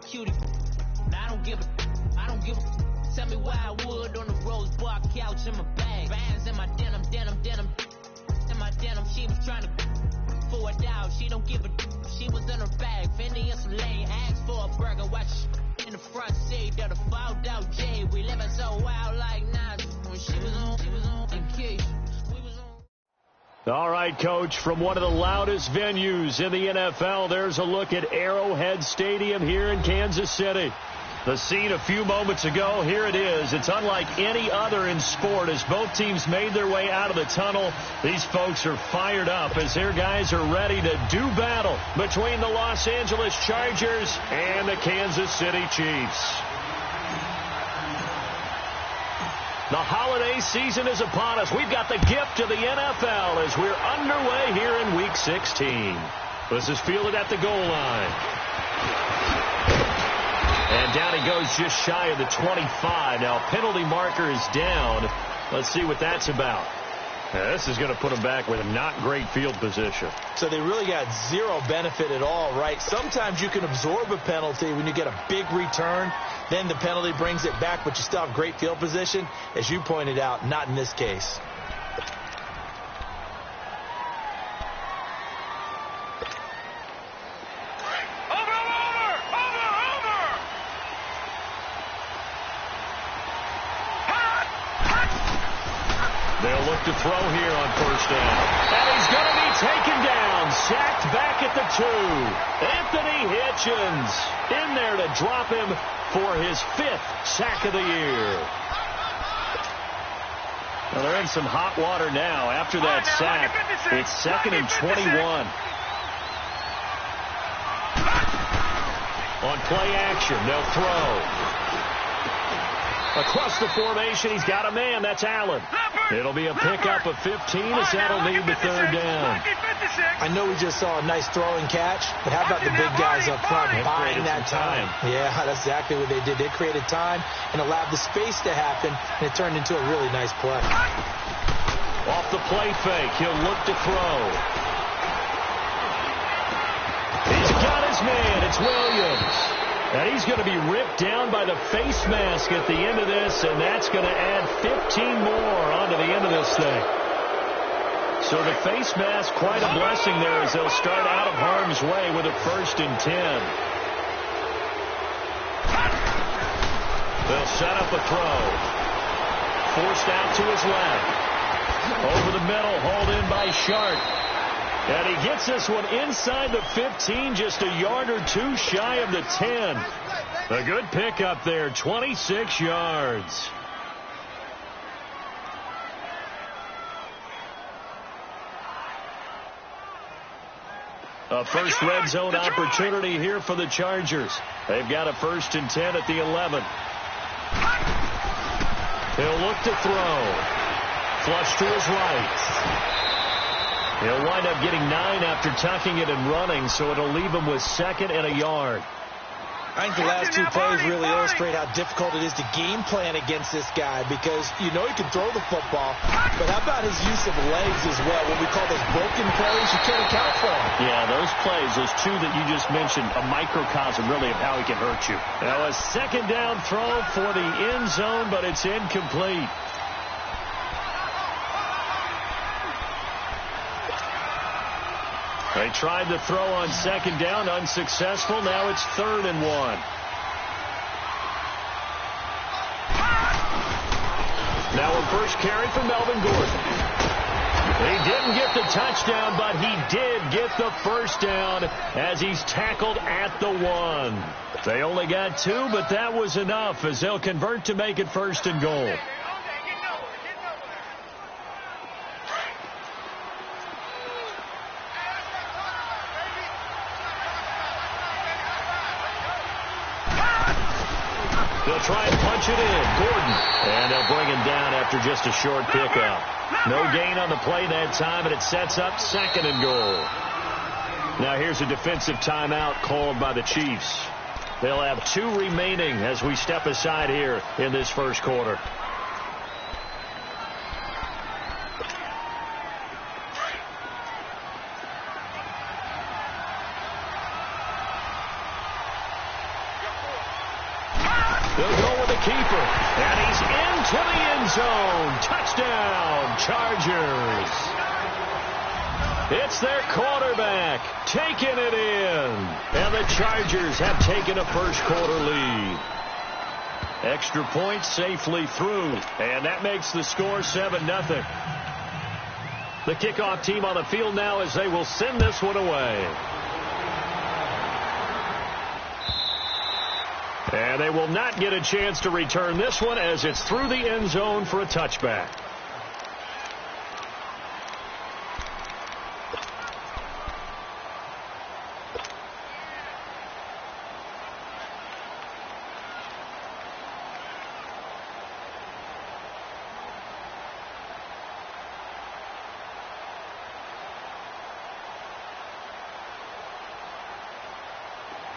cutie. I don't give a. Tell me why I would on the rose bar couch in my bag. Bands in my denim. In my denim, she was trying to for it out. She don't give a. She was in her bag. Fendi in some lane. Asked for a burger. Watch in the front seat of the fouled out J. We living so wild like Nas. When she was on vacation. All right, Coach, from one of the loudest venues in the NFL, there's a look at Arrowhead Stadium here in Kansas City. The scene a few moments ago, here it is. It's unlike any other in sport as both teams made their way out of the tunnel. These folks are fired up as their guys are ready to do battle between the Los Angeles Chargers and the Kansas City Chiefs. The holiday season is upon us. We've got the gift of the NFL as we're underway here in Week 16. This is fielded at the goal line. And down he goes just shy of the 25. Now, penalty marker is down. Let's see what that's about. Now, this is going to put him back with a not great field position. So they really got zero benefit at all, right? Sometimes you can absorb a penalty when you get a big return. Then the penalty brings it back, but you still have great field position. As you pointed out, not in this case. They'll look to throw here on first down. And he's going to be taken down. Sacked back at the 2. Anthony Hitchens in there to drop him for his 5th sack of the year. Well, they're in some hot water now after that sack. It's 2nd and 21. On play action, they'll throw. Across the formation, he's got a man. That's Allen. It'll be a pickup of 15 as that'll lead to 3rd down. I know we just saw a nice throw and catch, but how about the big guys up front buying that time? Yeah, that's exactly what they did. They created time and allowed the space to happen, and it turned into a really nice play. Off the play fake, he'll look to throw. He's got his man. It's Williams. And he's going to be ripped down by the face mask at the end of this, and that's going to add 15 more onto the end of this thing. So the face mask, quite a blessing there as they'll start out of harm's way with a 1st and 10. They'll set up a throw. Forced out to his left. Over the middle, hauled in by Sharp. And he gets this one inside the 15, just a yard or 2 shy of the 10. A good pickup there, 26 yards. A first red zone opportunity here for the Chargers. They've got a 1st and 10 at the 11. He'll look to throw. Flush to his right. He'll wind up getting 9 after tucking it and running, so it'll leave him with 2nd and a yard. I think the last 2 plays really illustrate how difficult it is to game plan against this guy because you know he can throw the football, but how about his use of legs as well? What we call those broken plays, you can't account for them. Yeah, those plays, those 2 that you just mentioned, a microcosm really of how he can hurt you. Now a 2nd down throw for the end zone, but it's incomplete. They tried to throw on 2nd down, unsuccessful. Now it's 3rd and 1. Now a first carry for Melvin Gordon. He didn't get the touchdown, but he did get the 1st down as he's tackled at the 1. They only got 2, but that was enough as they'll convert to make it 1st and goal. They'll try and punch it in. Gordon. And they'll bring him down after just a short pickup. No gain on the play that time, and it sets up 2nd and goal. Now here's a defensive timeout called by the Chiefs. They'll have 2 remaining as we step aside here in this first quarter. They'll go with the keeper. And he's into the end zone. Touchdown, Chargers. It's their quarterback taking it in. And the Chargers have taken a first-quarter lead. Extra point safely through. And that makes the score 7-0. The kickoff team on the field now as they will send this one away. And they will not get a chance to return this one as it's through the end zone for a touchback.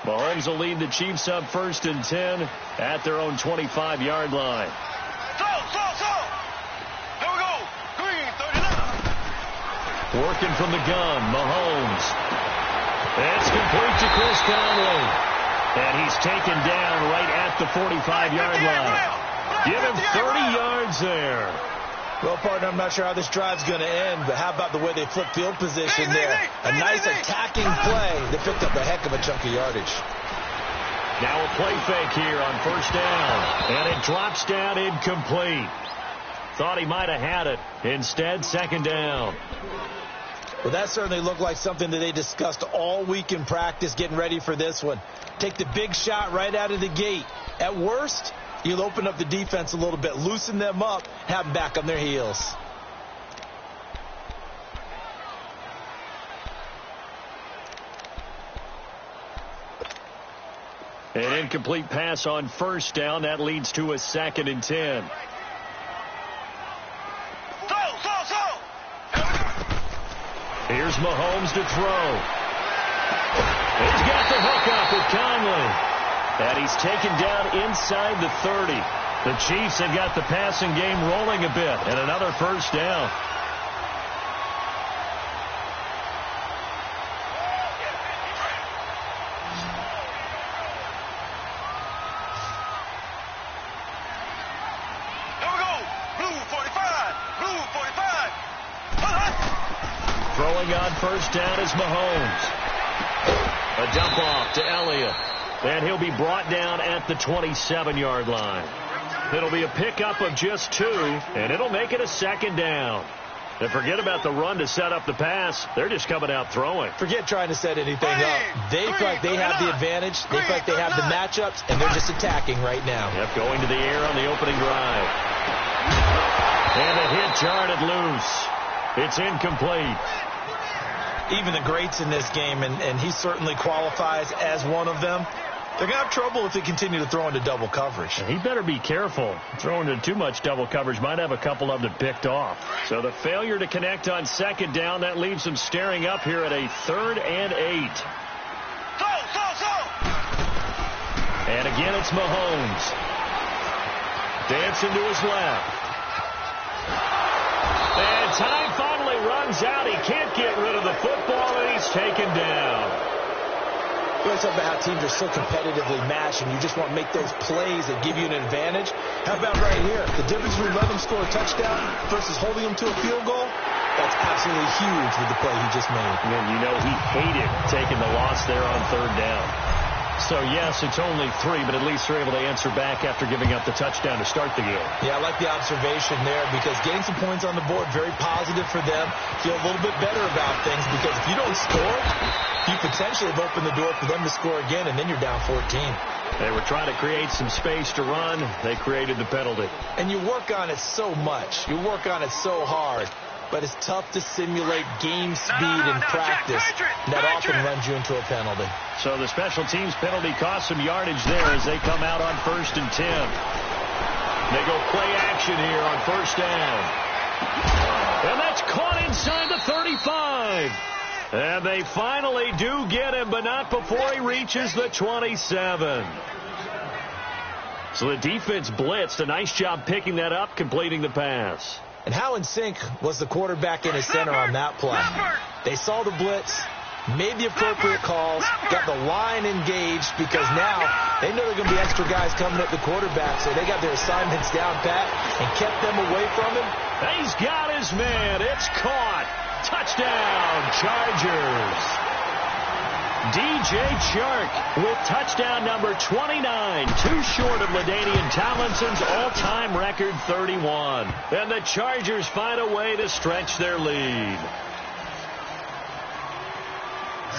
Mahomes will lead the Chiefs up 1st and 10 at their own 25-yard line. Here we go. Green, 39. Working from the gun, Mahomes. It's complete to Chris Conley. And he's taken down right at the 45-yard line. Give him 30 yards there. Well, partner, I'm not sure how this drive's going to end, but how about the way they flip field position there? A nice attacking play that picked up a heck of a chunk of yardage. Now a play fake here on 1st down, and it drops down incomplete. Thought he might have had it. Instead, 2nd down. Well, that certainly looked like something that they discussed all week in practice getting ready for this one. Take the big shot right out of the gate. At worst, you'll open up the defense a little bit, loosen them up, have them back on their heels. An incomplete pass on 1st down. That leads to a 2nd and 10. Here's Mahomes to throw. He's got the hook up with Conley. And he's taken down inside the 30. The Chiefs have got the passing game rolling a bit. And another 1st down. Here we go. Blue 45. Blue 45. Throwing on 1st down is Mahomes. A dump off to Elliott. And he'll be brought down at the 27-yard line. It'll be a pickup of just 2, and it'll make it a 2nd down. And forget about the run to set up the pass. They're just coming out throwing. Forget trying to set anything up. They feel like they have the advantage. They feel like they have the matchups, and they're just attacking right now. Yep, going to the air on the opening drive. And a hit charted loose. It's incomplete. Even the greats in this game, and he certainly qualifies as one of them, they're going to have trouble if they continue to throw into double coverage. And he better be careful. Throwing into too much double coverage might have a couple of them picked off. So the failure to connect on 2nd down, that leaves them staring up here at a 3rd and 8. And again, it's Mahomes. Dancing to his left. And time finally runs out. He can't get rid of the football, and he's taken down. You always talk about how teams are so competitively matched, and you just want to make those plays that give you an advantage. How about right here? The difference between letting them score a touchdown versus holding them to a field goal, that's absolutely huge with the play he just made. And you know he hated taking the loss there on 3rd down. So, yes, it's only 3, but at least they're able to answer back after giving up the touchdown to start the game. Yeah, I like the observation there because getting some points on the board, very positive for them. Feel a little bit better about things because if you don't score, you potentially have opened the door for them to score again, and then you're down 14. They were trying to create some space to run. They created the penalty. And you work on it so much. You work on it so hard. But it's tough to simulate game speed in practice. And that often runs you into a penalty. So the special teams penalty cost some yardage there as they come out on 1st and 10. They go play action here on 1st down. And that's caught inside the 35. And they finally do get him, but not before he reaches the 27. So the defense blitzed. A nice job picking that up, completing the pass. And how in sync was the quarterback and his center on that play? They saw the blitz. made the appropriate calls, got the line engaged, because now they know there are going to be extra guys coming at the quarterback, so they got their assignments down pat and kept them away from him. He's got his man. It's caught. Touchdown, Chargers. DJ Chark with touchdown number 29, too short of LaDainian Tomlinson's all-time record 31. And the Chargers find a way to stretch their lead.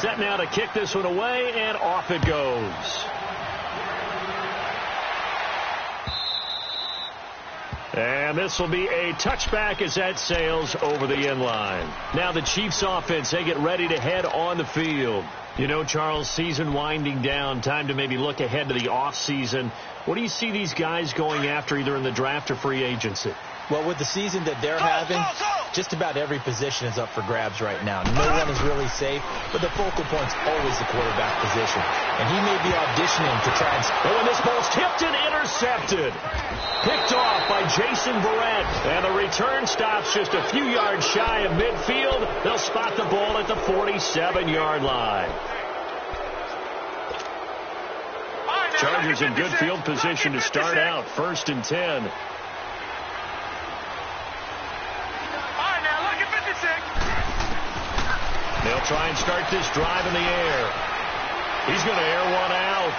Set now to kick this one away, and off it goes. And this will be a touchback as that sails over the end line. Now the Chiefs offense, they get ready to head on the field. You know, Charles, season winding down, time to maybe look ahead to the offseason. What do you see these guys going after either in the draft or free agency? Well, with the season that they're having, just about every position is up for grabs right now. No one is really safe, but the focal point's always the quarterback position. And he may be auditioning to try and... Oh, and this ball's tipped and intercepted. Picked off by Jason Barrett. And the return stops just a few yards shy of midfield. They'll spot the ball at the 47-yard line. Chargers in good field position to start out. 1st and 10. They'll try and start this drive in the air. He's going to air one out.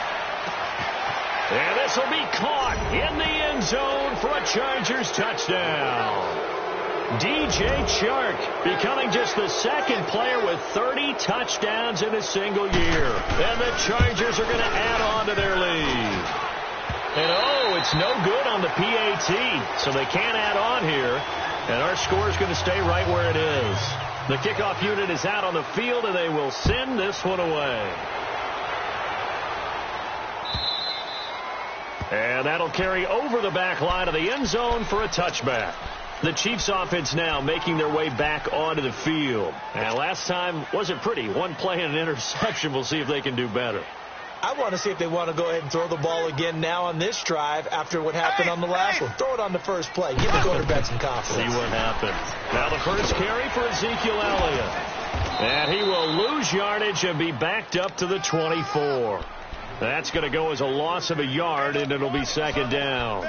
And this will be caught in the end zone for a Chargers touchdown. DJ Chark becoming just the second player with 30 touchdowns in a single year. And the Chargers are going to add on to their lead. And oh, it's no good on the PAT, so they can't add on here. And our score is going to stay right where it is. The kickoff unit is out on the field, and they will send this one away. And that'll carry over the back line of the end zone for a touchback. The Chiefs offense now making their way back onto the field. And last time wasn't pretty. One play and an interception. We'll see if they can do better. I want to see if they want to go ahead and throw the ball again now on this drive after what happened on the last one. Throw it on the first play. Give the quarterback some confidence. See what happens. Now the first carry for Ezekiel Elliott. And he will lose yardage and be backed up to the 24. That's going to go as a loss of a yard, and it'll be 2nd down.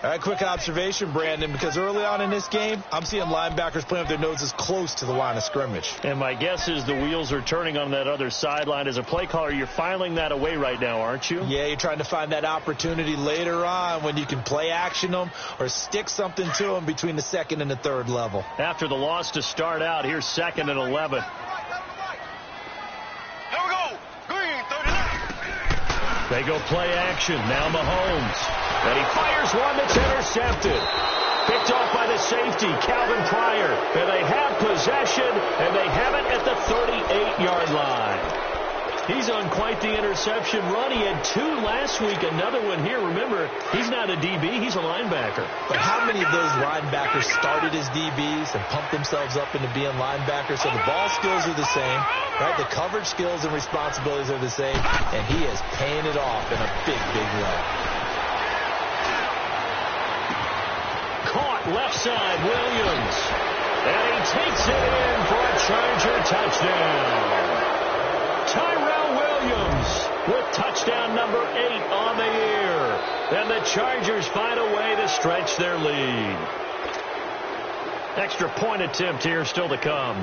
All right, quick observation, Brandon, because early on in this game, I'm seeing linebackers playing with their noses close to the line of scrimmage. And my guess is the wheels are turning on that other sideline. As a play caller, you're filing that away right now, aren't you? Yeah, you're trying to find that opportunity later on when you can play action them or stick something to them between the 2nd and the 3rd level. After the loss to start out, here's 2nd and 11. Here we go. Green, 39. They go play action. Now Mahomes. And he fires one that's intercepted. Picked off by the safety, Calvin Pryor. And they have possession, and they have it at the 38-yard line. He's on quite the interception run. He had 2 last week, another one here. Remember, he's not a DB, he's a linebacker. But how many of those linebackers started as DBs and pumped themselves up into being linebackers? So the ball skills are the same, right? The coverage skills and responsibilities are the same, and he is paying it off in a big, big way. Caught left side, Williams. And he takes it in for a Charger touchdown. Tyrell Williams with touchdown number 8 on the year. And the Chargers find a way to stretch their lead. Extra point attempt here still to come.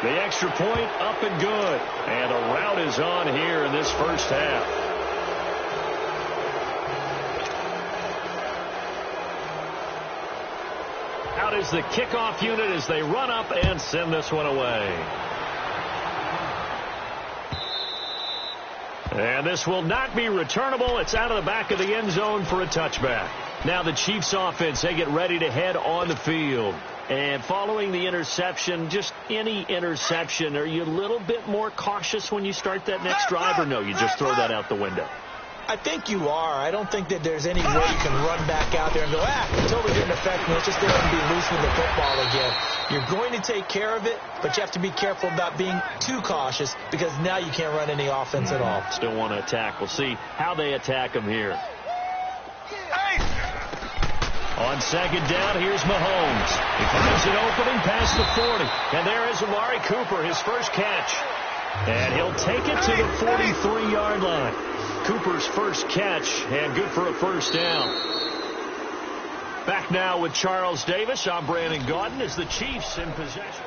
The extra point up and good. And a rout is on here in this first half. Out is the kickoff unit as they run up and send this one away. And this will not be returnable. It's out of the back of the end zone for a touchback. Now the Chiefs offense, they get ready to head on the field. And following the interception, just any interception, are you a little bit more cautious when you start that next drive, or no, you just throw that out the window? I think you are. I don't think that there's any way you can run back out there and go, it totally didn't affect me. Let's just go ahead and be loose with the football again. You're going to take care of it, but you have to be careful about being too cautious because now you can't run any offense at all. Still want to attack. We'll see how they attack them here. On second down, here's Mahomes. He finds an opening past the 40. And there is Amari Cooper, his first catch. And he'll take it to the 43-yard line. Cooper's first catch, and good for a first down. Back now with Charles Davis. I'm Brandon Gaudin as the Chiefs in possession.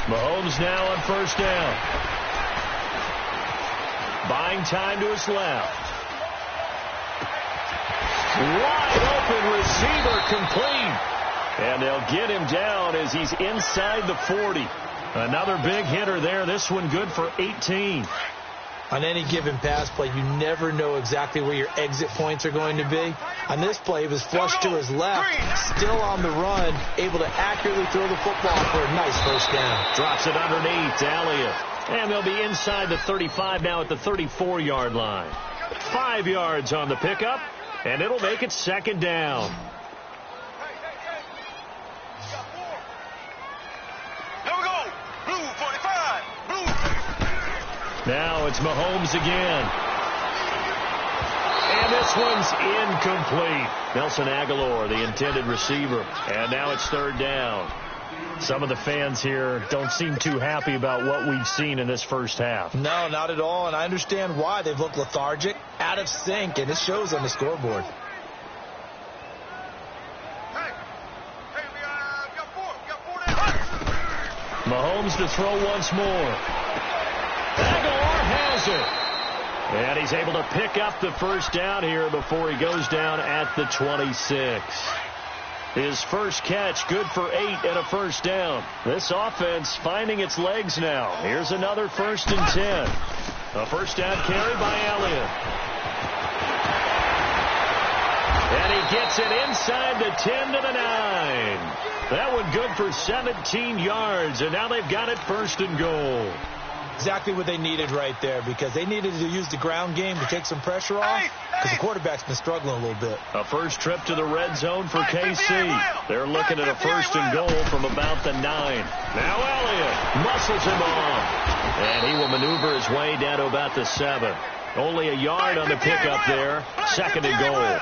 Mahomes now on first down. Buying time to his left. Wide open receiver complete. And they'll get him down as he's inside the 40. Another big hitter there. This one good for 18. On any given pass play, you never know exactly where your exit points are going to be. On this play, he was flushed to his left, still on the run, able to accurately throw the football for a nice first down. Drops it underneath to Elliott. And they'll be inside the 35 now at the 34-yard line. 5 yards on the pickup, and it'll make it second down. Here we go. Blue 45. Blue. Now it's Mahomes again. And this one's incomplete. Nelson Aguilar, the intended receiver. And now it's third down. Some of the fans here don't seem too happy about what we've seen in this first half. No, not at all, and I understand why. They've looked lethargic, out of sync, and it shows on the scoreboard. Mahomes to throw once more. Aguilar has it. And he's able to pick up the first down here before he goes down at the 26. His first catch, good for 8 and a first down. This offense finding its legs now. Here's another 1st and 10. A first down carry by Elliott. And he gets it inside the 10 to the 9. That one good for 17 yards, and now they've got it 1st and goal. Exactly what they needed right there, because they needed to use the ground game to take some pressure off, because the quarterback's been struggling a little bit. A first trip to the red zone for KC. They're looking at a 1st and goal from about the 9. Now Elliott muscles him off, and he will maneuver his way down to about the 7. Only a yard on the pickup there. 2nd and goal.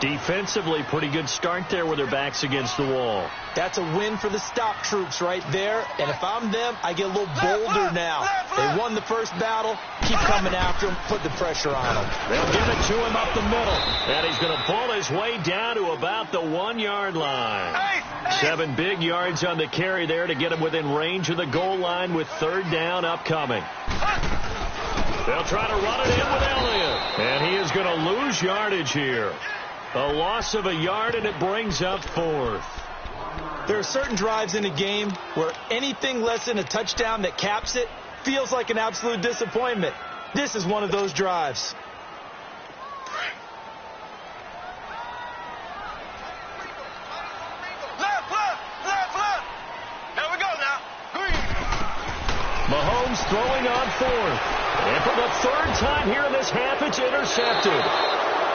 Defensively, pretty good start there with their backs against the wall. That's a win for the stop troops right there. And if I'm them, I get a little bolder now. They won the first battle. Keep coming after him. Put the pressure on him. They'll give it to him up the middle. And he's going to pull his way down to about the 1-yard line. 7 big yards on the carry there to get him within range of the goal line with 3rd down upcoming. They'll try to run it in with Elliott. And he is going to lose yardage here. A loss of a yard, and it brings up 4th. There are certain drives in a game where anything less than a touchdown that caps it feels like an absolute disappointment. This is one of those drives. Left. There we go now. Green. Mahomes throwing on 4th. And for the 3rd time here in this half, it's intercepted.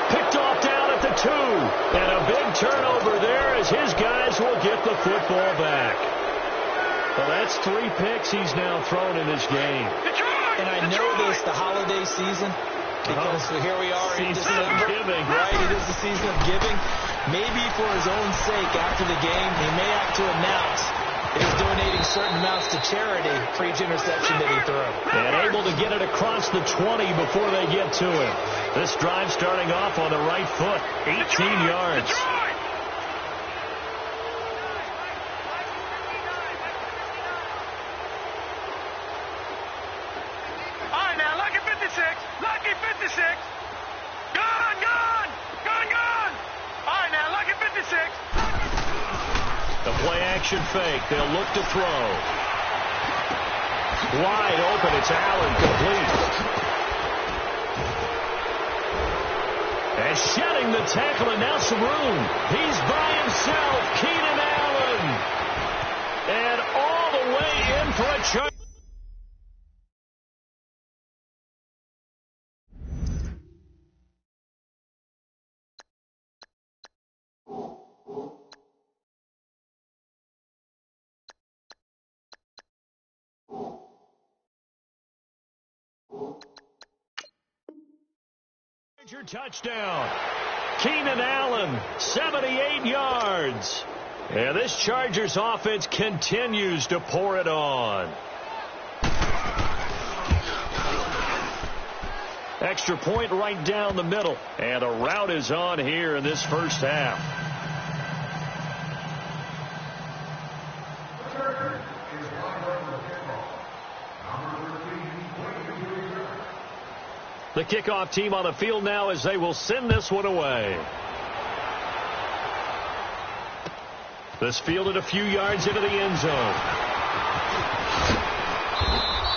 Picked off down at the 2. And a big turnover there as his guys will get the football back. Well, that's 3 picks he's now thrown in this game. And I know this, the holiday season, because here we are in December. Giving. Right, it is the season of giving. Maybe for his own sake after the game, he may have to announce that he's donating certain amounts to charity for each interception that he threw. And able to get it across the 20 before they get to him. This drive starting off on the right foot. 18 yards. All right, now, lucky 56. Lucky 56. Gone. All right, now, lucky 56. The play action fake. They'll look to throw. Wide open. It's Allen, complete. And shedding the tackle, and now Saroon. He's by himself. Keenan Allen. And all the way in for a charge. Touchdown. Keenan Allen, 78 yards. And this Chargers offense continues to pour it on. Extra point right down the middle. And a rout is on here in this first half. The kickoff team on the field now as they will send this one away. This fielded a few yards into the end zone.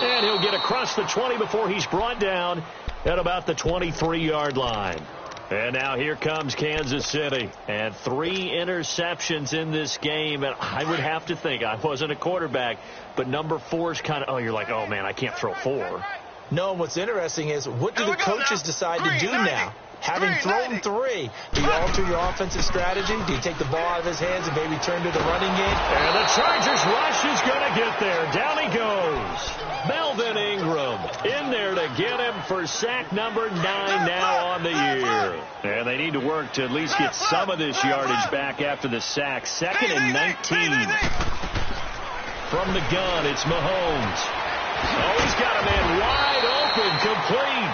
And he'll get across the 20 before he's brought down at about the 23-yard line. And now here comes Kansas City. And 3 interceptions in this game. And I would have to think, I wasn't a quarterback, but number 4 is kind of, oh, you're like, oh, man, I can't throw 4. No, and what's interesting is what do the coaches decide to do now? Having thrown 3, do you alter your offensive strategy? Do you take the ball out of his hands and maybe turn to the running game? And the Chargers rush is going to get there. Down he goes. Melvin Ingram in there to get him for sack number 9 now on the year. And they need to work to at least get some of this yardage back after the sack. 2nd and 19. From the gun, it's Mahomes. Oh, he's got a man wide open, complete.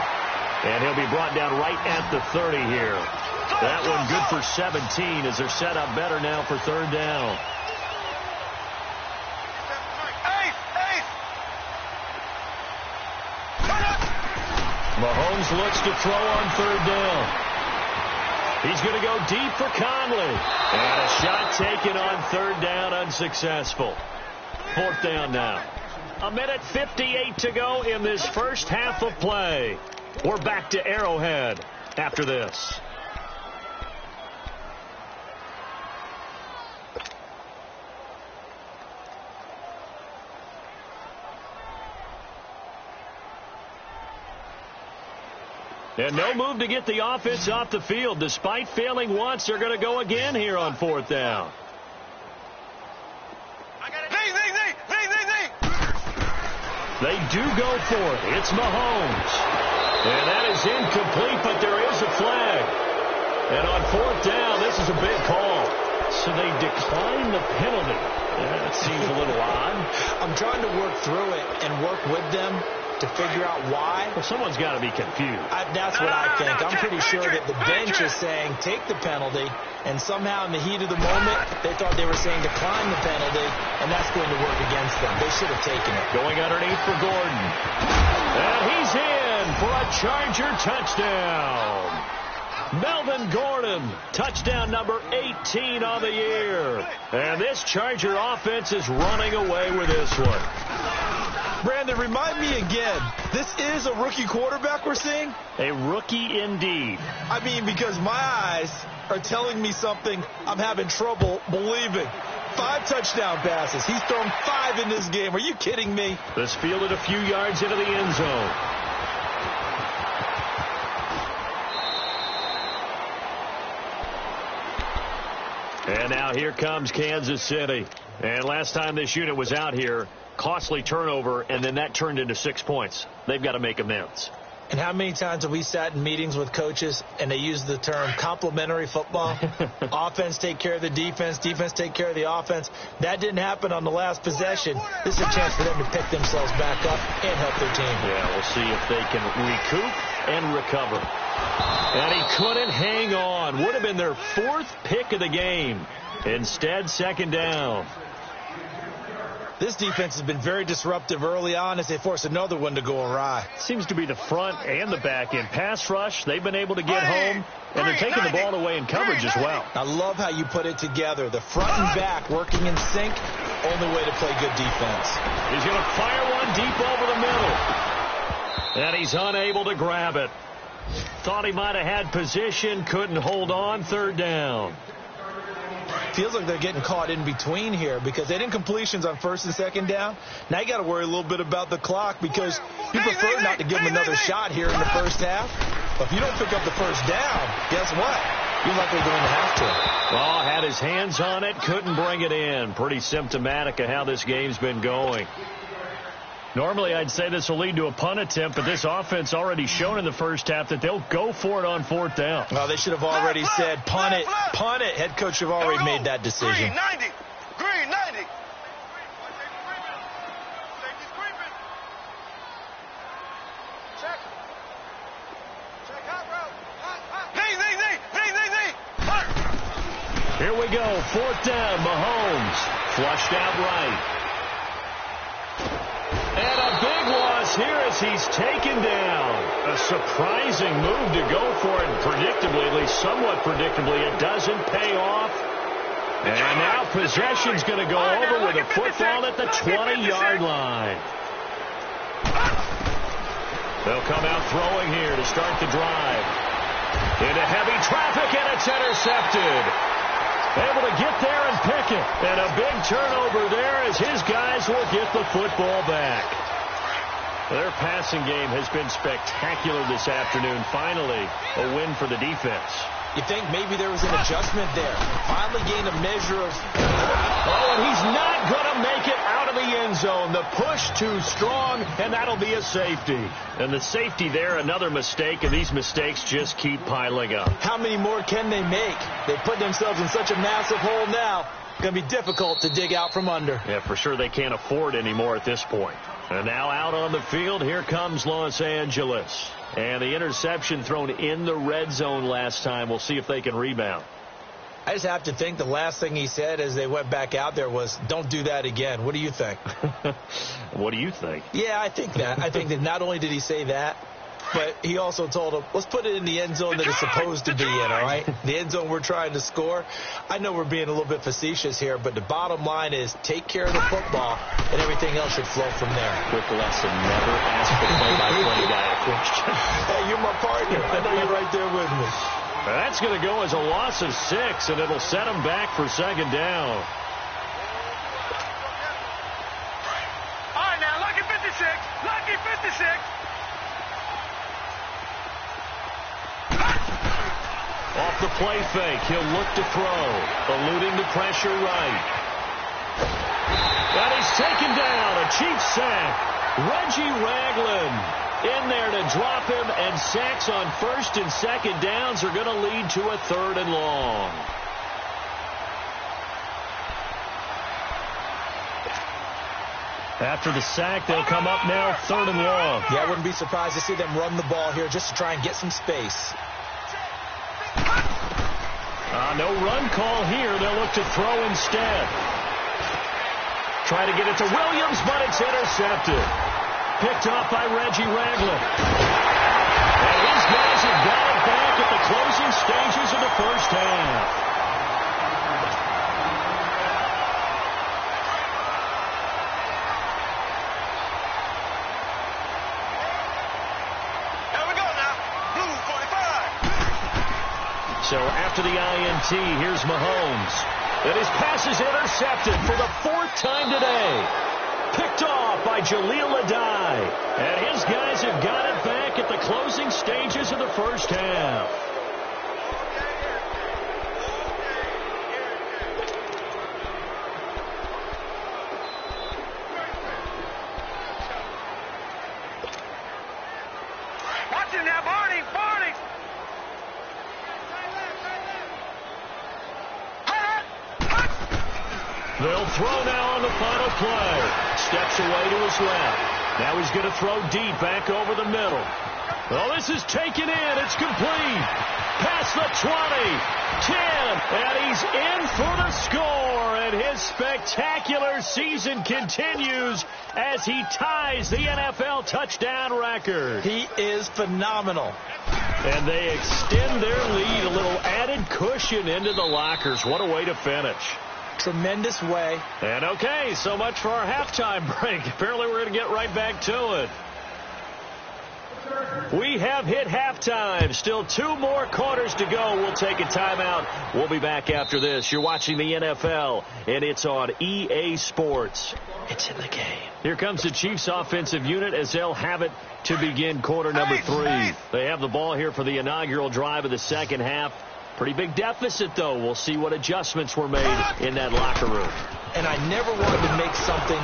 And he'll be brought down right at the 30 here. That one good for 17 as they're set up better now for 3rd down. Mahomes looks to throw on 3rd down. He's going to go deep for Conley. And a shot taken on 3rd down, unsuccessful. 4th down now. 1:58 to go in this first half of play. We're back to Arrowhead after this. And no move to get the offense off the field. Despite failing once, they're going to go again here on 4th down. They do go for it. It's Mahomes. And that is incomplete, but there is a flag. And on 4th down, this is a big call. So they decline the penalty. That seems a little odd. I'm trying to work through it and work with them to figure out why. Well, someone's got to be confused. That's what I think. I'm pretty sure that the bench is saying take the penalty, and somehow in the heat of the moment, they thought they were saying decline the penalty, and that's going to work against them. They should have taken it. Going underneath for Gordon. And he's in for a Charger touchdown. Melvin Gordon, touchdown number 18 on the year. And this Charger offense is running away with this one. Brandon, remind me again, this is a rookie quarterback we're seeing? A rookie indeed. I mean, because my eyes are telling me something I'm having trouble believing. 5 touchdown passes. He's thrown 5 in this game. Are you kidding me? This fielded a few yards into the end zone. And now here comes Kansas City. And last time this unit was out here, costly turnover, and then that turned into 6 points. They've got to make amends. And how many times have we sat in meetings with coaches and they use the term complementary football? Offense take care of the defense, defense take care of the offense. That didn't happen on the last possession. This is a chance for them to pick themselves back up and help their team. Yeah, we'll see if they can recoup and recover. And he couldn't hang on. Would have been their 4th pick of the game. Instead, 2nd down. This defense has been very disruptive early on as they force another one to go awry. Seems to be the front and the back end. Pass rush, they've been able to get home, and they're taking the ball away in coverage as well. I love how you put it together. The front and back working in sync, only way to play good defense. He's going to fire one deep over the middle. And he's unable to grab it. Thought he might have had position, couldn't hold on, 3rd down. Feels like they're getting caught in between here because they didn't completions on 1st and 2nd down. Now you got to worry a little bit about the clock because you prefer not to give them another shot here in the first half. But if you don't pick up the 1st down, guess what? You're likely going to have to. Well, had his hands on it, couldn't bring it in. Pretty symptomatic of how this game's been going. Normally, I'd say this will lead to a punt attempt, but this offense already shown in the first half that they'll go for it on 4th down. Well, they should have already said, punt it, punt it. Head coach have already made that decision. Green 90. Green 90. Check. Check hot route. Here we go. 4th down. Mahomes flushed out right. And a big loss here as he's taken down. A surprising move to go for it. Predictably, at least somewhat predictably, it doesn't pay off. And now possession's going to go over with a football at the 20-yard line. They'll come out throwing here to start the drive. Into heavy traffic, and it's intercepted. Able to get there and pick it. And a big turnover there as his guys will get the football back. Their passing game has been spectacular this afternoon. Finally, a win for the defense. You think maybe there was an adjustment there. Finally gained a measure of... Oh, and he's not going to make it out of the end zone. The push too strong, and that'll be a safety. And the safety there, another mistake, and these mistakes just keep piling up. How many more can they make? They put themselves in such a massive hole now. Going to be difficult to dig out from under. Yeah, for sure they can't afford anymore at this point. And now out on the field, here comes Los Angeles. And the interception thrown in the red zone last time. We'll see if they can rebound. I just have to think the last thing he said as they went back out there was, don't do that again. What do you think? What do you think? Yeah, I think that. I think that not only did he say that, but he also told him, let's put it in the end zone that it's supposed to be in, all right? The end zone we're trying to score. I know we're being a little bit facetious here, but the bottom line is take care of the football, and everything else should flow from there. Quick lesson, never ask the play-by-play guy a question. Hey, you're my partner. I know you're right there with me. That's going to go as a loss of 6, and it'll set them back for 2nd down. All right, now, lucky 56. Lucky 56. Off the play fake, he'll look to throw, eluding the pressure right. And he's taken down, a Chiefs sack. Reggie Ragland in there to drop him, and sacks on 1st and 2nd downs are going to lead to a 3rd and long. After the sack, they'll come up now 3rd and long. Yeah, I wouldn't be surprised to see them run the ball here just to try and get some space. No run call here. They'll look to throw instead. Try to get it to Williams, but it's intercepted. Picked off by Reggie Ragland. And his guys have got it back at the closing stages of the first half. So after the INT, here's Mahomes. And his pass is intercepted for the 4th time today. Picked off by Jaleel Adai. And his guys have got it back at the closing stages of the first half. Watch it now, Barney. Barney. They'll throw now on the final play. Steps away to his left. Now he's going to throw deep back over the middle. Well, this is taken in. It's complete. Past the 20, 10, and he's in for the score. And his spectacular season continues as he ties the NFL touchdown record. He is phenomenal. And they extend their lead, a little added cushion into the lockers. What a way to finish. Tremendous way. And okay, so much for our halftime break. Apparently we're going to get right back to it. We have hit halftime. Still 2 more quarters to go. We'll take a timeout. We'll be back after this. You're watching the NFL, and it's on EA Sports. It's in the game. Here comes the Chiefs offensive unit as they'll have it to begin quarter number 3. They have the ball here for the inaugural drive of the second half. Pretty big deficit, though. We'll see what adjustments were made in that locker room. And I never wanted to make something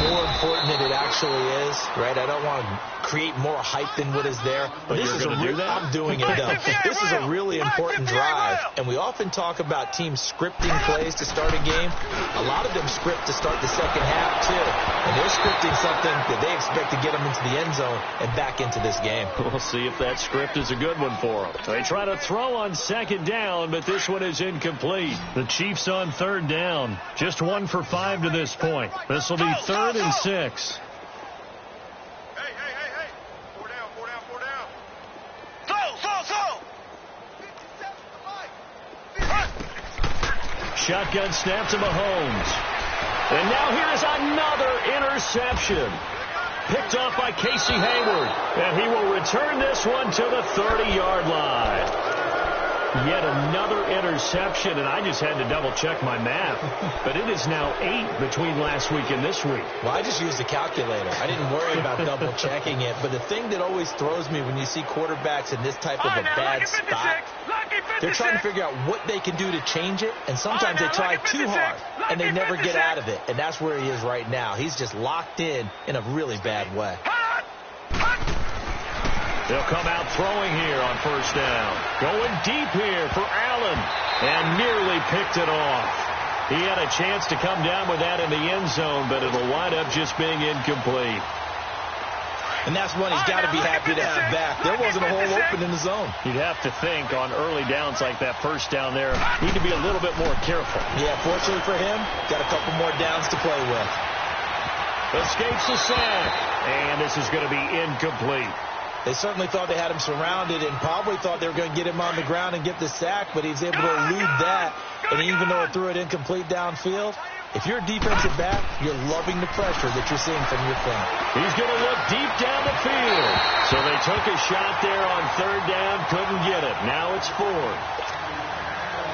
more important than it actually is, right? I don't want to create more hype than what is there. But this is I'm doing it, though. This is a really important drive. And we often talk about teams scripting plays to start a game. A lot of them script to start the second half, too. And they're scripting something that they expect to get them into the end zone and back into this game. We'll see if that script is a good one for them. They try to throw on second down, but this one is incomplete. The Chiefs on third down. Just 1 for 5 to this point. This will be 3rd and 6. Hey. 4 down. Go. Shotgun snap to Mahomes. And now here is another interception. Picked off by Casey Hayward. And he will return this one to the 30-yard line. Yet another interception, and I just had to double-check my math. But it is now 8 between last week and this week. Well, I just used a calculator. I didn't worry about double-checking it. But the thing that always throws me when you see quarterbacks in this type of a bad spot, they're trying to figure out what they can do to change it, and sometimes they try too hard, and they never get out of it. And that's where he is right now. He's just locked in a really bad way. They'll come out throwing here on first down. Going deep here for Allen. And nearly picked it off. He had a chance to come down with that in the end zone, but it'll wind up just being incomplete. And that's one he's got to be happy to have back. There wasn't a hole open in the zone. You'd have to think on early downs like that first down there, need to be a little bit more careful. Yeah, fortunately for him, got a couple more downs to play with. Escapes the sack. And this is going to be incomplete. They certainly thought they had him surrounded and probably thought they were going to get him on the ground and get the sack, but he's able to elude that. And even though it threw it incomplete downfield, if you're a defensive back, you're loving the pressure that you're seeing from your front. He's going to look deep down the field. So they took a shot there on third down, couldn't get it. Now it's 4th.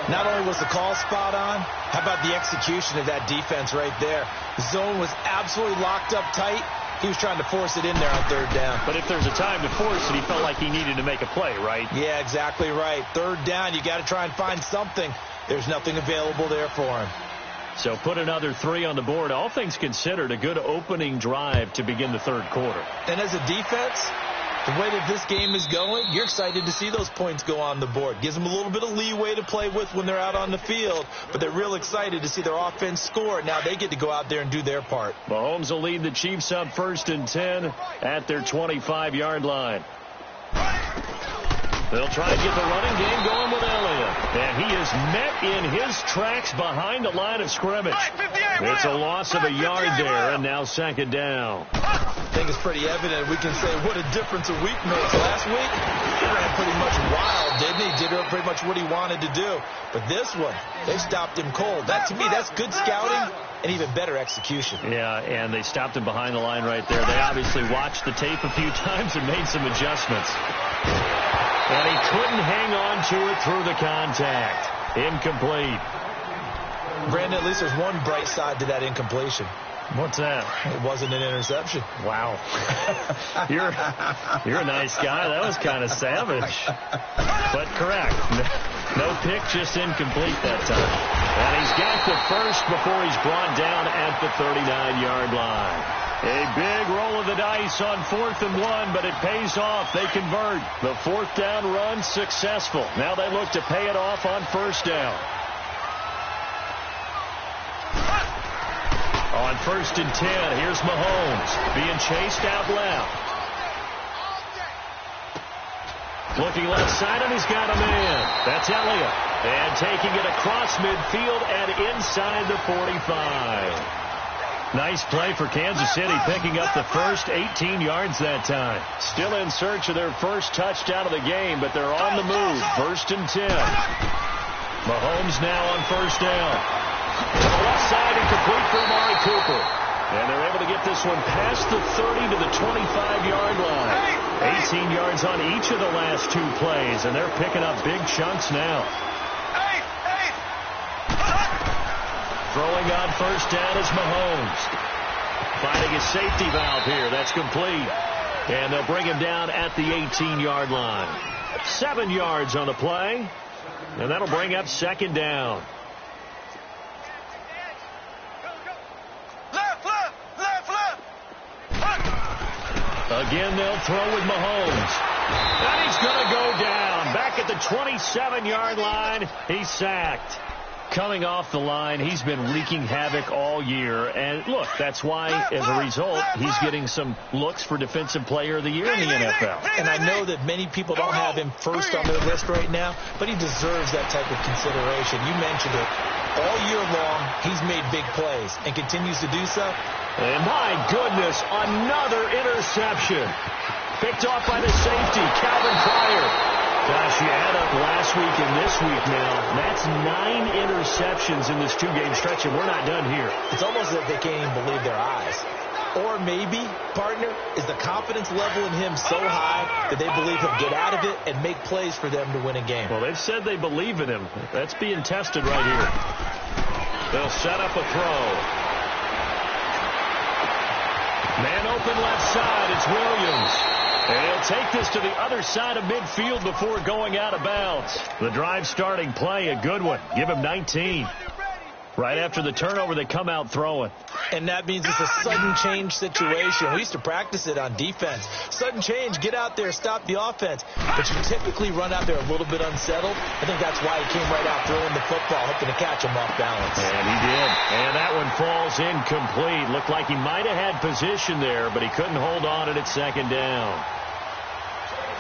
Not only was the call spot on, how about the execution of that defense right there? The zone was absolutely locked up tight. He was trying to force it in there on third down. But if there's a time to force it, he felt like he needed to make a play, right? Yeah, exactly right. Third down, you got to try and find something. There's nothing available there for him. So put another 3 on the board. All things considered, a good opening drive to begin the third quarter. And as a defense, the way that this game is going, you're excited to see those points go on the board. Gives them a little bit of leeway to play with when they're out on the field, but they're real excited to see their offense score. Now they get to go out there and do their part. Mahomes will lead the Chiefs up 1st and 10 at their 25-yard line. They'll try and get the running game going with Elliott. And he is met in his tracks behind the line of scrimmage. It's a loss of a yard there, and now 2nd down. I think it's pretty evident. We can say what a difference a week makes. Last week, he ran pretty much wild, didn't he? Did pretty much what he wanted to do. But this one, they stopped him cold. That, to me, that's good scouting and even better execution. Yeah, and they stopped him behind the line right there. They obviously watched the tape a few times and made some adjustments. And he couldn't hang on to it through the contact. Incomplete. Brandon, at least there's one bright side to that incompletion. What's that? It wasn't an interception. Wow. You're a nice guy. That was kind of savage. But correct. No pick, just incomplete that time. And he's got the first before he's brought down at the 39-yard line. A big roll of the dice on 4th and 1, but it pays off. They convert. The 4th down run successful. Now they look to pay it off on 1st down. On 1st and 10, here's Mahomes being chased out left. Looking left side, and he's got a man. That's Elliott. And taking it across midfield and inside the 45. Nice play for Kansas City, picking up the first 18 yards that time. Still in search of their first touchdown of the game, but they're on the move. 1st and 10. Mahomes now on 1st down. To the left side and complete for Amari Cooper. And they're able to get this one past the 30 to the 25-yard line. 18 yards on each of the last 2 plays, and they're picking up big chunks now. Throwing on 1st down is Mahomes. Finding a safety valve here. That's complete. And they'll bring him down at the 18-yard line. 7 yards on the play. And that'll bring up 2nd down. Again, they'll throw with Mahomes. And he's going to go down. Back at the 27-yard line, he's sacked. Coming off the line, he's been wreaking havoc all year. And, look, that's why, as a result, he's getting some looks for Defensive Player of the Year in the NFL. And I know that many people don't have him first on their list right now, but he deserves that type of consideration. You mentioned it. All year long, he's made big plays and continues to do so. And, my goodness, another interception. Picked off by the safety, Calvin Pryor. Gosh, you add up last week and this week now. That's 9 interceptions in this 2-game stretch, and we're not done here. It's almost as if they can't even believe their eyes. Or maybe, partner, is the confidence level in him so high that they believe he'll get out of it and make plays for them to win a game. Well, they've said they believe in him. That's being tested right here. They'll set up a throw. Man open left side. It's Williams. And he'll take this to the other side of midfield before going out of bounds. The drive starting play, a good one. Give him 19. Right after the turnover, they come out throwing. And that means it's a sudden change situation. We used to practice it on defense. Sudden change, get out there, stop the offense. But you typically run out there a little bit unsettled. I think that's why he came right out throwing the football, hoping to catch him off balance. And he did. And that one falls incomplete. Looked like he might have had position there, but he couldn't hold on at second down.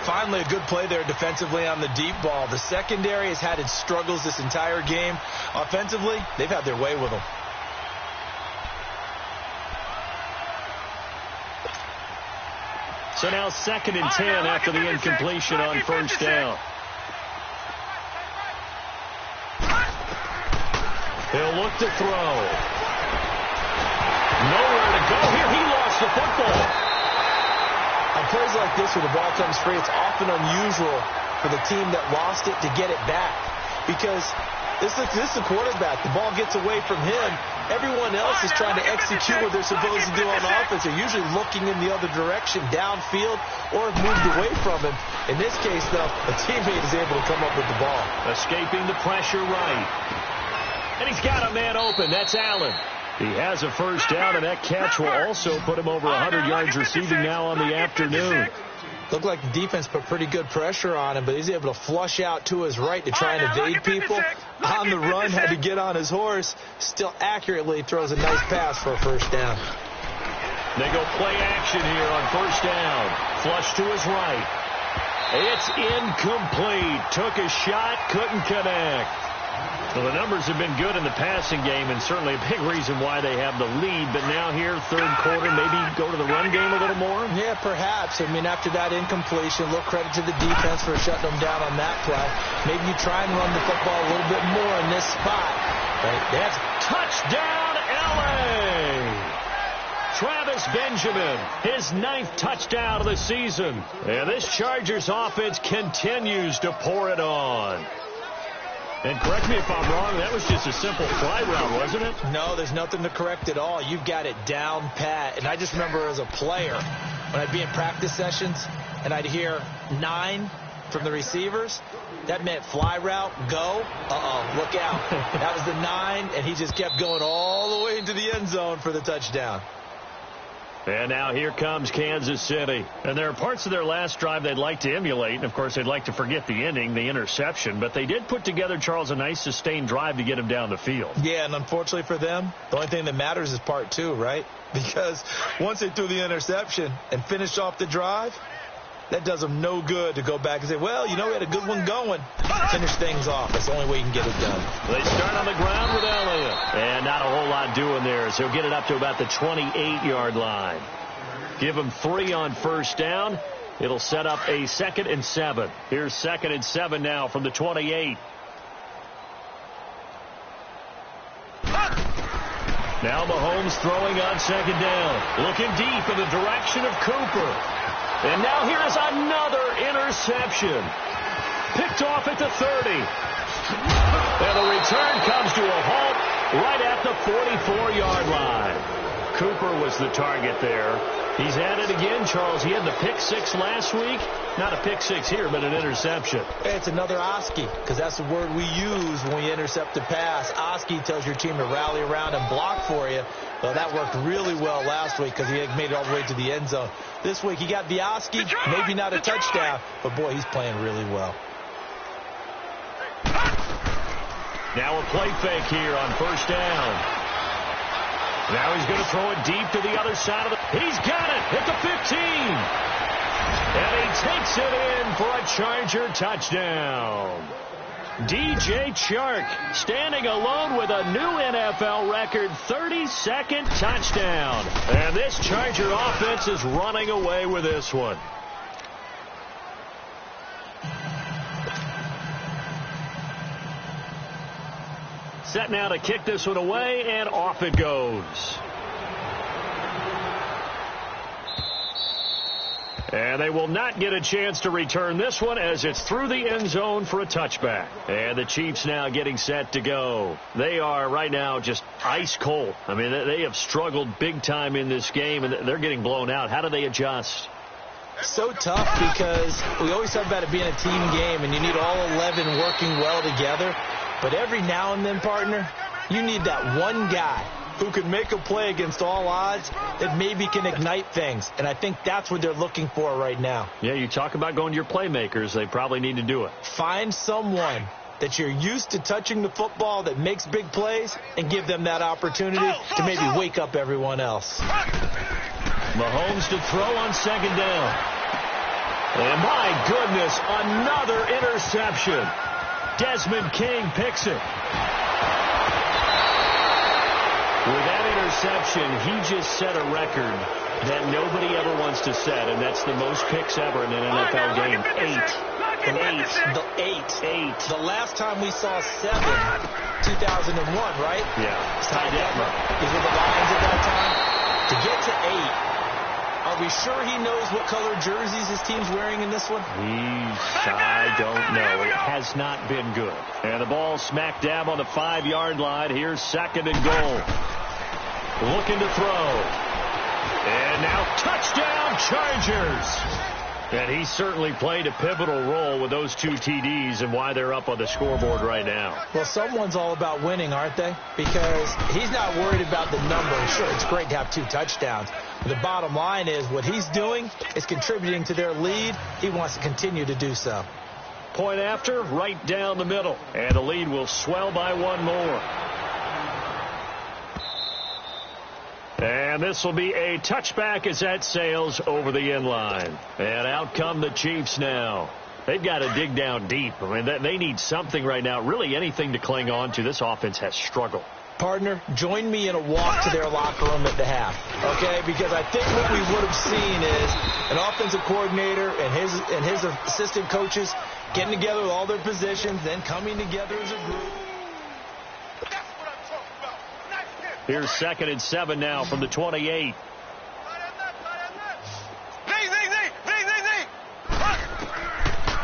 Finally, a good play there defensively on the deep ball. The secondary has had its struggles this entire game. Offensively, they've had their way with them. So now 2nd and 10 after the incompletion on first down. He'll look to throw. Nowhere to go here. He lost the football. On plays like this where the ball comes free, it's often unusual for the team that lost it to get it back. Because this is the quarterback. The ball gets away from him. Everyone else is trying to execute what they're supposed to do on offense. They're usually looking in the other direction, downfield, or have moved away from him. In this case, though, a teammate is able to come up with the ball. Escaping the pressure right. And he's got a man open. That's Allen. He has a first down, and that catch will also put him over 100 yards receiving now on the afternoon. Looked like the defense put pretty good pressure on him, but he's able to flush out to his right to try and evade people. On the run, had to get on his horse. Still accurately throws a nice pass for a first down. They go play action here on first down. Flush to his right. It's incomplete. Took a shot, couldn't connect. Well, the numbers have been good in the passing game, and certainly a big reason why they have the lead. But now here, third quarter, maybe go to the run game a little more? Yeah, perhaps. I mean, after that incompletion, a little credit to the defense for shutting them down on that play. Maybe you try and run the football a little bit more in this spot. Right? That's touchdown, L.A. Travis Benjamin, his 9th touchdown of the season. And this Chargers offense continues to pour it on. And correct me if I'm wrong, that was just a simple fly route, wasn't it? No, there's nothing to correct at all. You've got it down pat. And I just remember as a player, when I'd be in practice sessions, and I'd hear 9 from the receivers, that meant fly route, go, look out. That was the 9, and he just kept going all the way into the end zone for the touchdown. And now here comes Kansas City. And there are parts of their last drive they'd like to emulate. And, of course, they'd like to forget the ending, the interception. But they did put together, Charles, a nice sustained drive to get him down the field. Yeah, and unfortunately for them, the only thing that matters is part 2, right? Because once they threw the interception and finished off the drive, that does them no good to go back and say, well, you know, we had a good one going. Finish things off. That's the only way you can get it done. They start on the ground with Elliott. And not a whole lot doing there, so he'll get it up to about the 28-yard line. Give him 3 on first down. It'll set up a 2nd and 7. Here's 2nd and 7 now from the 28. Now Mahomes throwing on 2nd down. Looking deep in the direction of Cooper. And now here is another interception. Picked off at the 30. And the return comes to a halt right at the 44-yard line. Cooper was the target there. He's at it again, Charles. He had the pick six last week. Not a pick six here, but an interception. It's another Oski, because that's the word we use when we intercept a pass. Oski tells your team to rally around and block for you. Well, that worked really well last week because he had made it all the way to the end zone. This week he got the Oski, maybe not a touchdown, but boy, he's playing really well. Now a play fake here on first down. Now he's going to throw it deep to the other side of the... He's got it at the 15. And he takes it in for a Charger touchdown. DJ Chark standing alone with a new NFL record 32nd touchdown. And this Charger offense is running away with this one. Set now to kick this one away, and off it goes. And they will not get a chance to return this one as it's through the end zone for a touchback. And the Chiefs now getting set to go. They are right now just ice cold. I mean, they have struggled big time in this game, and they're getting blown out. How do they adjust? So tough because we always talk about it being a team game, and you need all 11 working well together. But every now and then, partner, you need that one guy who can make a play against all odds that maybe can ignite things. And I think that's what they're looking for right now. Yeah, you talk about going to your playmakers. They probably need to do it. Find someone that you're used to touching the football that makes big plays and give them that opportunity to maybe wake up everyone else. Mahomes to throw on second down. And my goodness, another interception. Desmond King picks it. With that interception, he just set a record that nobody ever wants to set, and that's the most picks ever in an NFL game. 8. The last time we saw 7, 2001, right? Yeah. Ty Detmer. These were the Lions at that time. To get to 8, are we sure he knows what color jerseys his team's wearing in this one? I don't know. It has not been good. And the ball smack dab on the 5-yard line. Here's second and goal. Looking to throw. And now touchdown Chargers. And he certainly played a pivotal role with those 2 TDs and why they're up on the scoreboard right now. Well, someone's all about winning, aren't they? Because he's not worried about the number. Sure, it's great to have 2 touchdowns. But the bottom line is what he's doing is contributing to their lead. He wants to continue to do so. Point after, right down the middle. And the lead will swell by 1 more. And this will be a touchback as that sails over the end line. And out come the Chiefs now. They've got to dig down deep. I mean, they need something right now, really anything to cling on to. This offense has struggled. Partner, join me in a walk to their locker room at the half, okay? Because I think what we would have seen is an offensive coordinator and his assistant coaches getting together with all their positions, then coming together as a group. Here's second and 7 now from the 28.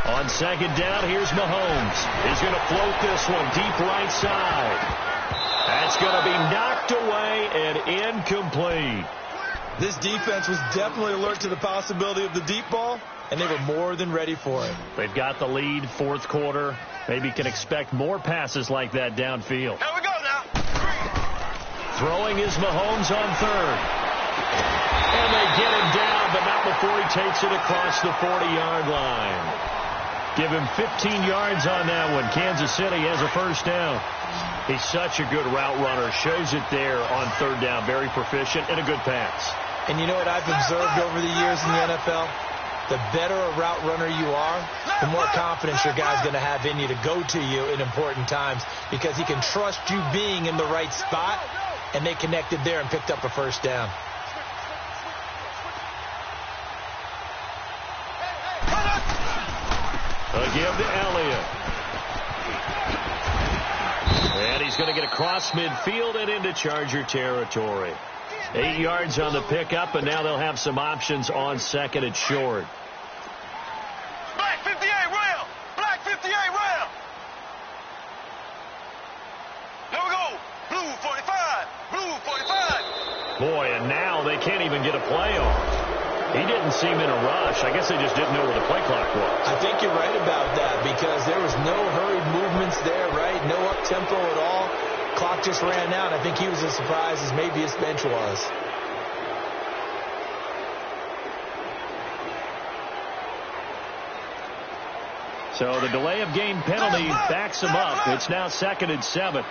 On second down, here's Mahomes. He's going to float this one deep right side. That's going to be knocked away and incomplete. This defense was definitely alert to the possibility of the deep ball, and they were more than ready for it. They've got the lead, fourth quarter. Maybe can expect more passes like that downfield. Here we go now. Throwing is Mahomes on third. And they get him down, but not before he takes it across the 40-yard line. Give him 15 yards on that one. Kansas City has a first down. He's such a good route runner. Shows it there on third down. Very proficient and a good pass. And you know what I've observed over the years in the NFL? The better a route runner you are, the more confidence your guy's going to have in you to go to you in important times because he can trust you being in the right spot, and they connected there and picked up a first down. Give to Elliott. And he's going to get across midfield and into Charger territory. 8 yards on the pickup, and now they'll have some options on second and short. Black 58 rail. Black 58 rail. Here we go. Blue 45. Blue 45. Boy, and now they can't even get a play off. He didn't seem in a rush. I guess they just didn't know where the play clock was. I think you're right about that because there was no hurried movements there, right? No up-tempo at all. Clock just ran out. I think he was as surprised as maybe his bench was. So the delay of game penalty backs him up. It's now 2nd and 7.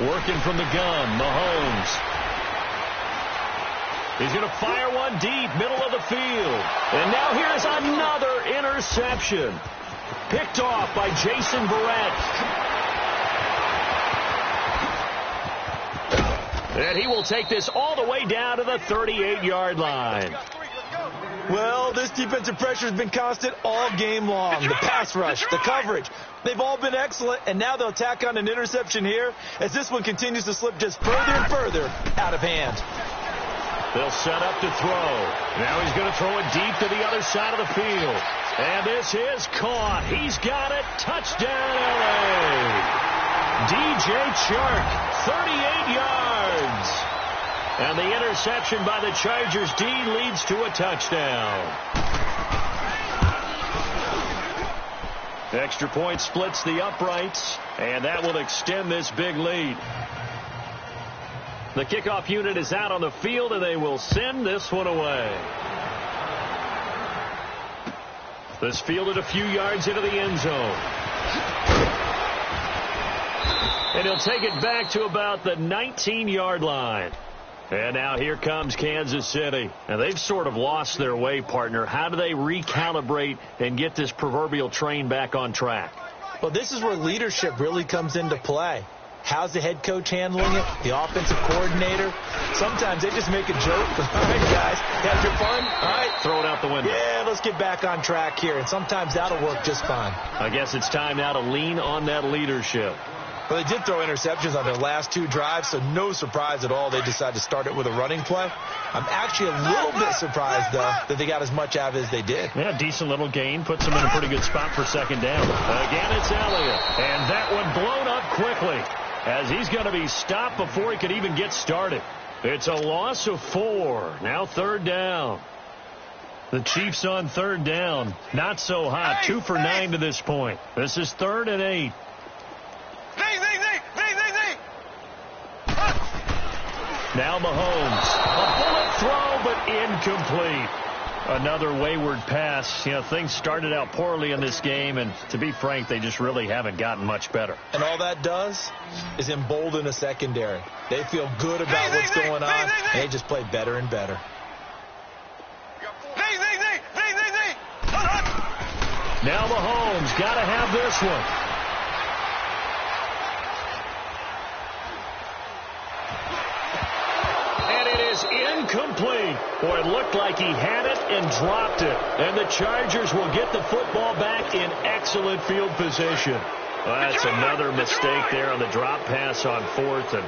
Working from the gun, Mahomes. He's going to fire one deep, middle of the field. And now here's another interception. Picked off by Jason Verrett. And he will take this all the way down to the 38-yard line. Well, this defensive pressure has been constant all game long. The pass rush, the coverage, they've all been excellent, and now they'll tack on an interception here as this one continues to slip just further and further out of hand. They'll set up to throw. Now he's going to throw it deep to the other side of the field. And this is caught. He's got it. Touchdown, L.A. DJ Chark, 38 yards. And the interception by the Chargers D leads to a touchdown. Extra point splits the uprights, and that will extend this big lead. The kickoff unit is out on the field, and they will send this one away. This fielded a few yards into the end zone. And he'll take it back to about the 19-yard line. And now here comes Kansas City. And they've sort of lost their way, partner. How do they recalibrate and get this proverbial train back on track? Well, this is where leadership really comes into play. How's the head coach handling it? The offensive coordinator? Sometimes they just make a joke. All right, guys, have your fun? All right. Throw it out the window. Yeah, let's get back on track here. And sometimes that'll work just fine. I guess it's time now to lean on that leadership. Well, they did throw interceptions on their last 2 drives, so no surprise at all they decided to start it with a running play. I'm actually a little bit surprised, though, that they got as much out of it as they did. Yeah, decent little gain. Puts them in a pretty good spot for 2nd down. Again, it's Elliott. And that one blown up quickly as he's going to be stopped before he could even get started. It's a loss of 4. Now 3rd down. The Chiefs on 3rd down. Not so hot. 2 for 9 to this point. This is 3rd and 8. Now Mahomes. A bullet throw, but incomplete. Another wayward pass. You know, things started out poorly in this game, and to be frank, they just really haven't gotten much better. And all that does is embolden a secondary. They feel good about what's going on, and they just play better and better. Now Mahomes got to have this one. Incomplete. Boy, it looked like he had it and dropped it. And the Chargers will get the football back in excellent field position. Well, that's another mistake there on the drop pass on 4th. And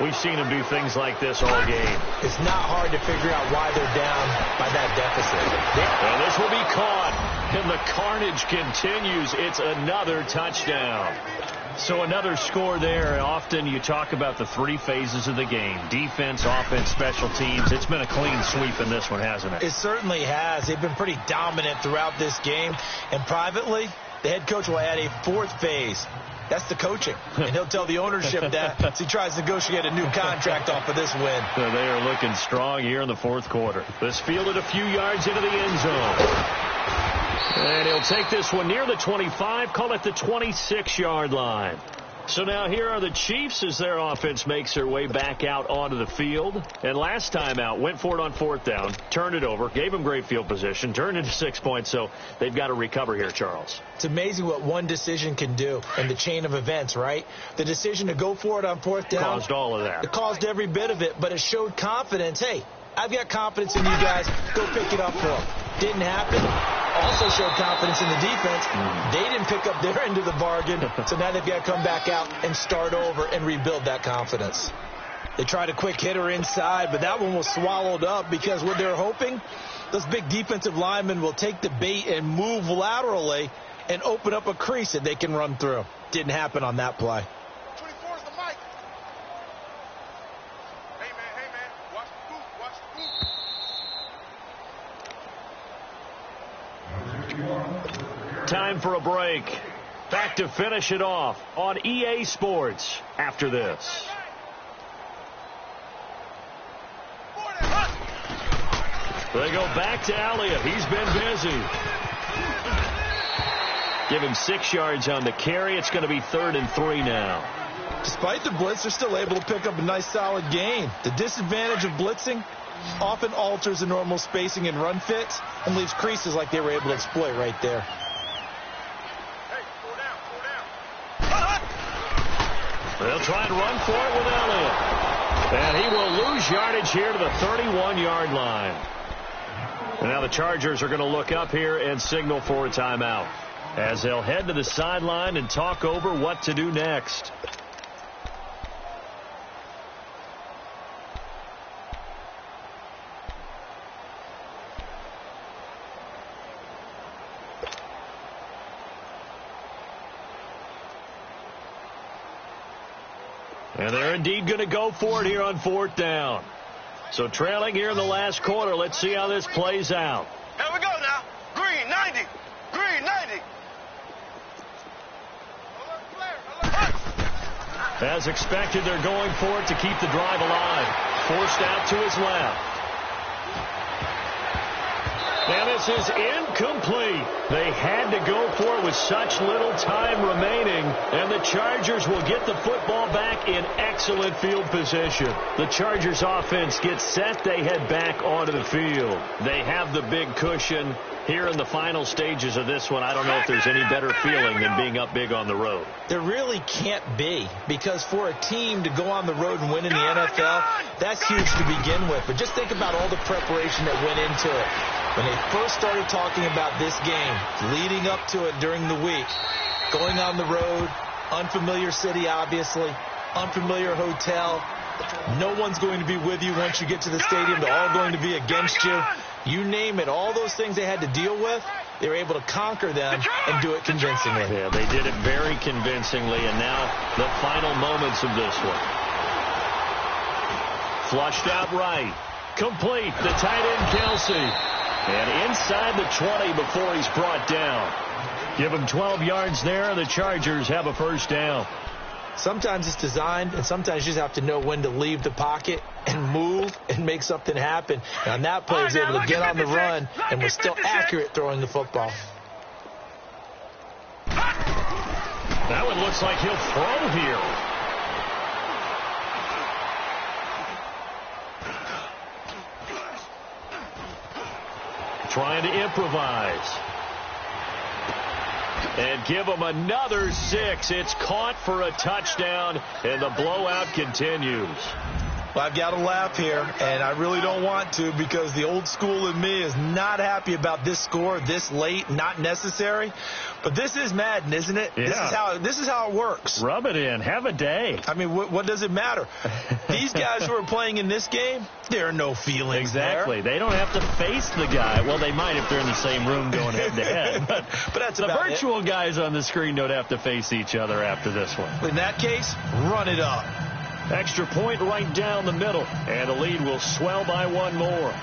we've seen him do things like this all game. It's not hard to figure out why they're down by that deficit. Well, this will be caught. And the carnage continues. It's another touchdown. So another score there. Often you talk about the 3 phases of the game. Defense, offense, special teams. It's been a clean sweep in this one, hasn't it? It certainly has. They've been pretty dominant throughout this game. And privately, the head coach will add a 4th phase. That's the coaching. And he'll tell the ownership that as he tries to negotiate a new contract off of this win. So they are looking strong here in the 4th quarter. This fielded a few yards into the end zone. And he'll take this one near the 25, call it the 26-yard line. So now here are the Chiefs as their offense makes their way back out onto the field. And last time out, went for it on 4th down, turned it over, gave them great field position, turned into 6 points, so they've got to recover here, Charles. It's amazing what one decision can do in the chain of events, right? The decision to go for it on 4th down. Caused all of that. It caused every bit of it, but it showed confidence. Hey, I've got confidence in you guys. Go pick it up for them. Didn't happen. Also showed confidence in the defense. They didn't pick up their end of the bargain, so now they've got to come back out and start over and rebuild that confidence. They tried a quick hitter inside, but that one was swallowed up because what they're hoping, those big defensive linemen will take the bait and move laterally and open up a crease that they can run through. Didn't happen on that play. 24 is the mic. Hey, man, watch the boot, watch the boot. Time for a break. Back to finish it off on EA Sports after this. They go back to Elliott. He's been busy. Give him 6 yards on the carry. It's going to be 3rd and 3 now. Despite the blitz, they're still able to pick up a nice, solid gain. The disadvantage of blitzing often alters the normal spacing and run fits and leaves creases like they were able to exploit right there. Hey, 4 down. They'll try and run for it with Elliott. And he will lose yardage here to the 31-yard line. And now the Chargers are going to look up here and signal for a timeout as they'll head to the sideline and talk over what to do next. And they're indeed going to go for it here on 4th down. So trailing here in the last quarter. Let's see how this plays out. Here we go now. Green, 90. Green, 90. As expected, they're going for it to keep the drive alive. Forced out to his left. And this is incomplete. They had to go for it with such little time remaining, and the Chargers will get the football back in excellent field position. The Chargers offense gets set. They head back onto the field. They have the big cushion here in the final stages of this one. I don't know if there's any better feeling than being up big on the road. There really can't be, because for a team to go on the road and win in the NFL, that's huge to begin with. But just think about all the preparation that went into it. When they first started talking about this game, leading up to it during the week, going on the road, unfamiliar city, obviously, unfamiliar hotel. No one's going to be with you once you get to the stadium. They're all going to be against you. You name it, all those things they had to deal with, they were able to conquer them and do it convincingly. Yeah, they did it very convincingly, and now the final moments of this one. Flushed out right. Complete. The tight end, Kelsey. And inside the 20 before he's brought down. Give him 12 yards there. The Chargers have a 1st down. Sometimes it's designed, and sometimes you just have to know when to leave the pocket and move and make something happen. And on that play, he was able to get on the run and was still accurate throwing the football. That one looks like he'll throw here. Trying to improvise. And give him another 6. It's caught for a touchdown, and the blowout continues. Well, I've got to laugh here, and I really don't want to, because the old school in me is not happy about this score this late, not necessary. But this is Madden, isn't it? Yeah. This is how it works. Rub it in. Have a day. I mean, what does it matter? These guys who are playing in this game, there are no feelings Exactly. there. They don't have to face the guy. Well, they might if they're in the same room going head-to-head. But that's the about virtual guys on the screen don't have to face each other after this one. In that case, run it up. Extra point right down the middle, and the lead will swell by 1 more.